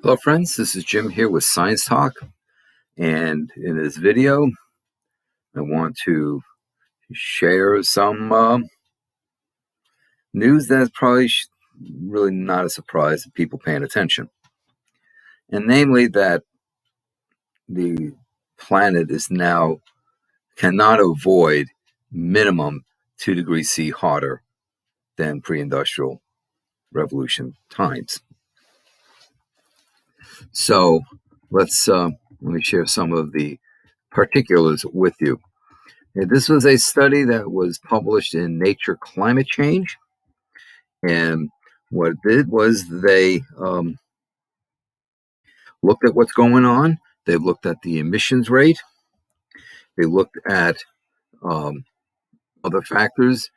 Hello friends, this is Jim here with Science Talk, and in this video I want to share some news that's probably really not a surprise to people paying attention, and namely that the planet is now cannot avoid minimum 2 degrees C hotter than pre-industrial revolution times. So let me share some of the particulars with you. This was a study that was published in Nature Climate Change. And what it did was they looked at what's going on. They looked at the emissions rate. They looked at other factors,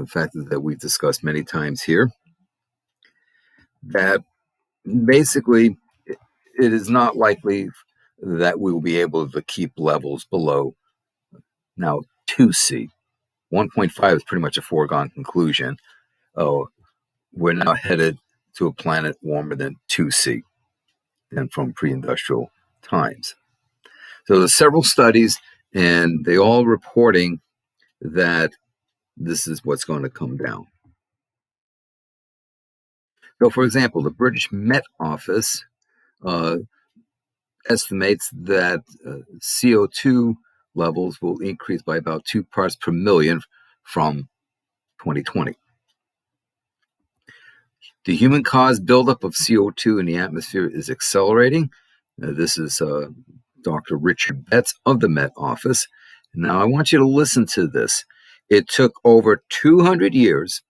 factors that we've discussed many times here, that basically it is not likely that we will be able to keep levels below now 2C. 1.5 is pretty much a foregone conclusion. We're now headed to a planet warmer than 2C than from pre-industrial times. So there's several studies, and they all reporting that this is what's going to come down. So, for example, the British Met Office estimates that CO2 levels will increase by about 2 parts per million from 2020. The human-caused buildup of CO2 in the atmosphere is accelerating. This is Dr. Richard Betts of the Met Office. Now, I want you to listen to this. It took over 200 years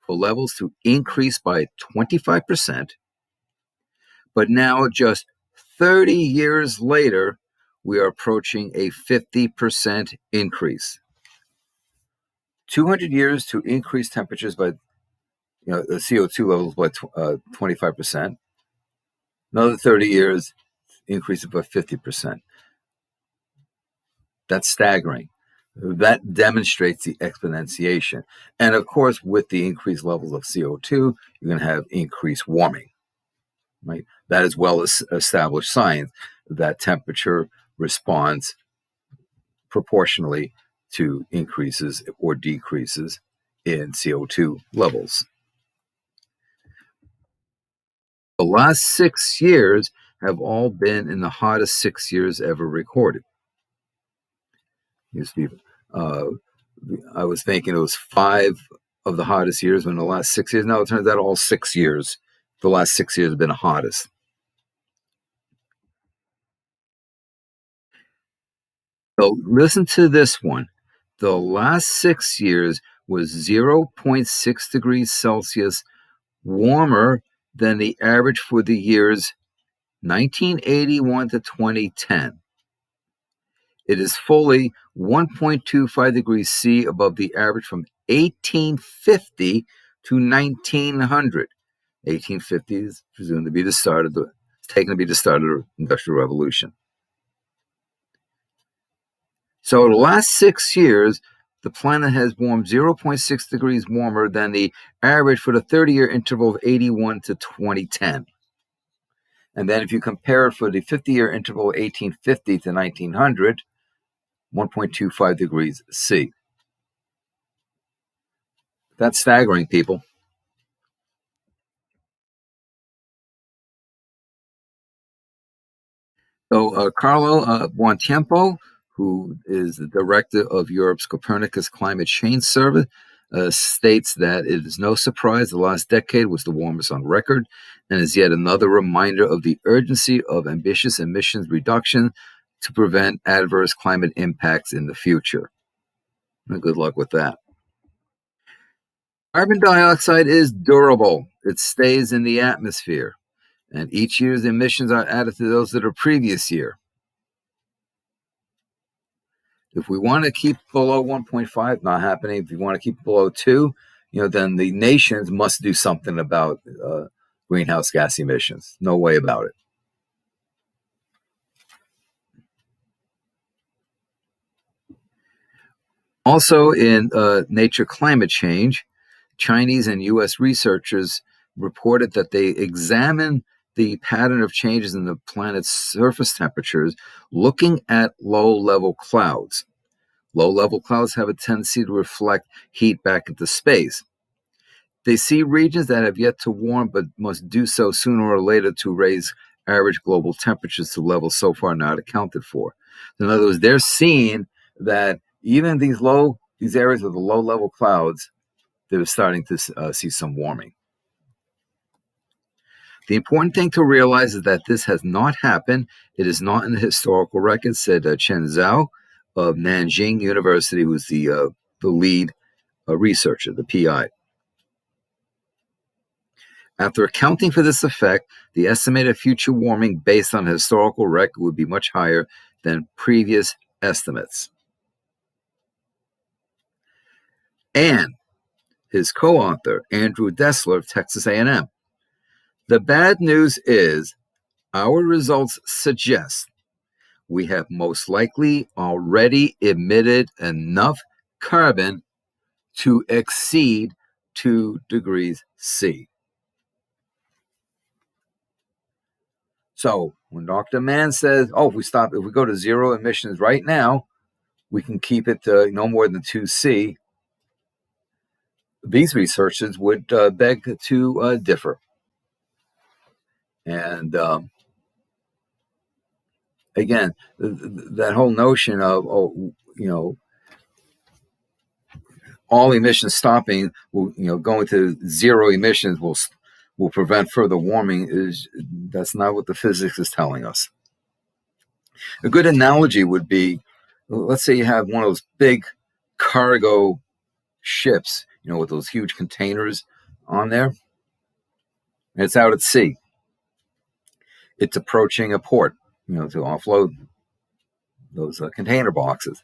for levels to increase by 25%, but now just 30 years later, we are approaching a 50% increase. 200 years to increase temperatures by the CO2 levels by 25%. Another 30 years, increase it by 50%. That's staggering. That demonstrates the exponentiation. And of course, with the increased levels of CO2, you're going to have increased warming. Right? That is well established science that temperature responds proportionally to increases or decreases in CO2 levels. The last 6 years have all been in the hottest 6 years ever recorded. I was thinking it was 5 of the hottest years in the last 6 years. Now it turns out all 6 years, the last 6 years have been the hottest. So listen to this one. The last 6 years was 0.6 degrees Celsius warmer than the average for the years 1981 to 2010. It is fully 1.25 degrees C above the average from 1850 to 1900. 1850 is presumed to be the start of the Industrial Revolution. So the last 6 years, the planet has warmed 0.6 degrees warmer than the average for the 30-year interval of 81 to 2010. And then if you compare it for the 50-year interval 1850 to 1900, 1.25 degrees C. That's staggering, people. So Carlo Buontempo, who is the director of Europe's Copernicus Climate Change Service, states that it is no surprise the last decade was the warmest on record and is yet another reminder of the urgency of ambitious emissions reduction to prevent adverse climate impacts in the future. And good luck with that. Carbon dioxide is durable. It stays in the atmosphere, and each year's emissions are added to those of the previous year. If we want to keep below 1.5, not happening. If you want to keep below 2, then the nations must do something about greenhouse gas emissions. No way about it. Also in Nature Climate Change, Chinese and U.S. researchers reported that they examined the pattern of changes in the planet's surface temperatures looking at low-level clouds. Low-level clouds have a tendency to reflect heat back into space. They see regions that have yet to warm but must do so sooner or later to raise average global temperatures to levels so far not accounted for. In other words, they're seeing that even these areas with the low-level clouds, they're starting to see some warming. The important thing to realize is that this has not happened. It is not in the historical record, said Chen Zhao of Nanjing University, who's the lead researcher, the PI. After accounting for this effect, the estimated future warming based on historical record would be much higher than previous estimates. And his co-author, Andrew Dessler of Texas A&M. The bad news is our results suggest we have most likely already emitted enough carbon to exceed 2 degrees C. So when Dr. Mann says, if we go to zero emissions right now, we can keep it no more than 2C, these researchers would beg to differ. And again, that whole notion of, all emissions stopping, going to zero emissions will prevent further warming, that's not what the physics is telling us. A good analogy would be, let's say you have one of those big cargo ships, with those huge containers on there, and it's out at sea. It's approaching a port, to offload those container boxes.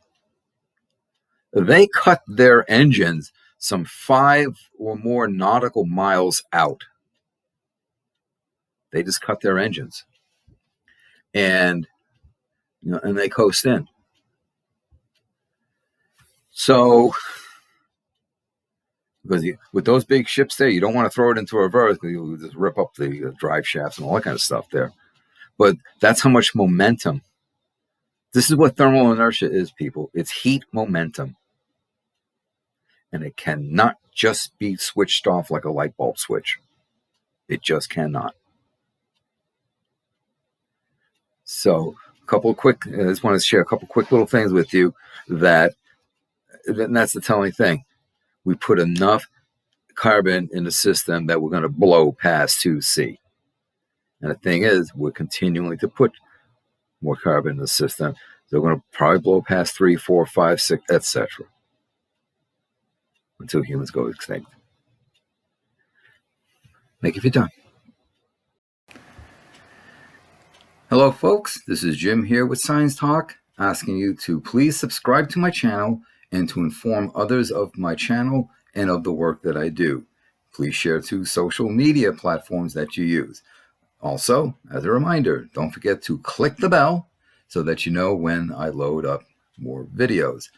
They cut their engines some 5 or more nautical miles out. They just cut their engines, and they coast in. So, because with those big ships there, you don't want to throw it into reverse because you'll just rip up the drive shafts and all that kind of stuff there. But that's how much momentum. This is what thermal inertia is, people. It's heat momentum. And it cannot just be switched off like a light bulb switch. It just cannot. So, I just want to share a couple quick little things with you and that's the telling thing. We put enough carbon in the system that we're going to blow past 2C. And the thing is, we're continuing to put more carbon in the system. So we're going to probably blow past 3, 4, 5, 6, etc. until humans go extinct. Thank you for your time. Hello, folks. This is Jim here with Science Talk, asking you to please subscribe to my channel and to inform others of my channel and of the work that I do. Please share to social media platforms that you use. Also, as a reminder, don't forget to click the bell so that you know when I load up more videos.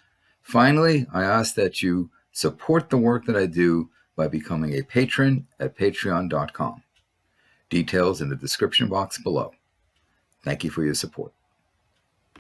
Finally, I ask that you support the work that I do by becoming a patron at patreon.com. Details in the description box below. Thank you for your support.